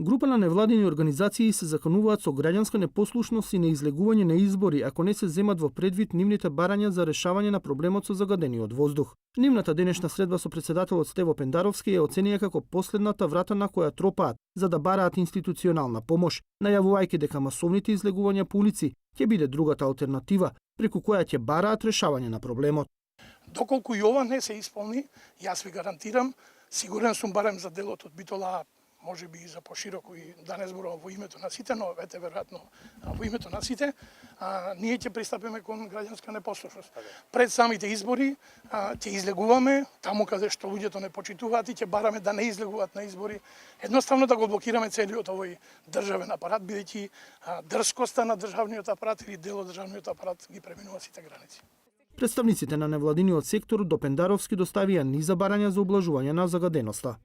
Група на невладини организации се закануваат со граѓанска непослушност и неизлегување на избори ако не се земат во предвид нивните барања за решавање на проблемот со загадениот воздух. Нивната денешна средба со председателот Стево Пендаровски ја оценија како последната врата на која тропаат за да бараат институционална помош, најавувајќи дека масовните излегувања по улици ќе биде другата алтернатива преку која ќе бараат решавање на проблемот. Доколку и ова не се исполни, јас ви гарантирам, сигурен сум барем за делот од Битола, може би и за пошироко и да не зборувам во името на сите, но ете веројатно во името на сите, ние ќе пристапиме кон граѓанска непослушност. Пред самите избори ќе излегуваме таму каде што луѓето не почитуваат и ќе бараме да не излегуваат на избори, едноставно да го блокираме целиот овој државен апарат, бидејќи дрскоста на државниот апарат или дел од државниот апарат ги преминува сите граници. Представниците на невладиниот сектор до Пендаровски доставија низа барања за ублажување на загаденоста.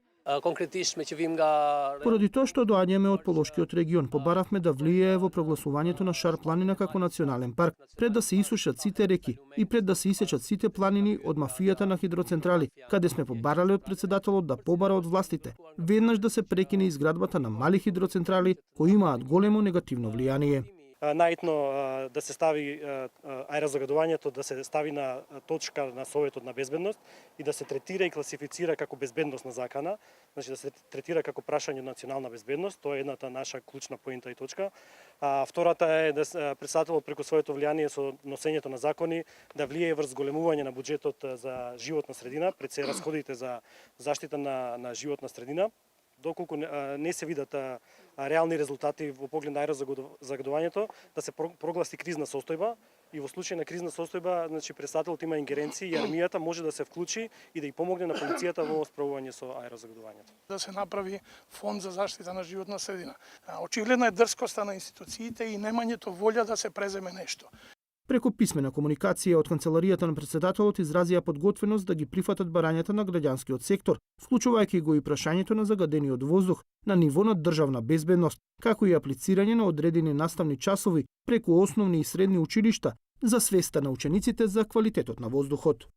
Поради тоа што доаѓаме од Полошкиот регион, побаравме да влијае во прогласувањето на Шар планина како национален парк, пред да се исушат сите реки и пред да се исечат сите планини од мафијата на хидроцентрали, каде сме побарале од председателот да побара од властите, веднаш да се прекине изградбата на мали хидроцентрали кои имаат големо негативно влијание. Наитно да се стави аерозагадувањето, да се стави на точка на Советот на безбедност и да се третира и класифицира како безбедносна закана, значи да се третира како прашање национална безбедност, тоа е едната наша клучна поинта и точка. Втората е да председателот преку своето влијание со носењето на закони да влијае врз големување на буџетот за животна средина, пред се расходите за заштита на животна средина. Доколку не се видат реални резултати во поглед на аерозагадувањето, да се прогласи кризна состојба и во случај на кризна состојба, значи председателот има ингеренции и армијата може да се вклучи и да ја помогне на полицијата во справување со аерозагадувањето. Да се направи фонд за заштита на животна средина. Очигледна е дрскоста на институциите и немањето волја да се преземе нешто. Преку писмена комуникација од канцеларијата на председателот изразија подготвеност да ги прифатат барањата на граѓанскиот сектор, вклучувајќи го и прашањето на загадениот воздух на ниво на државна безбедност, како и аплицирање на одредени наставни часови преку основни и средни училишта за свеста на учениците за квалитетот на воздухот.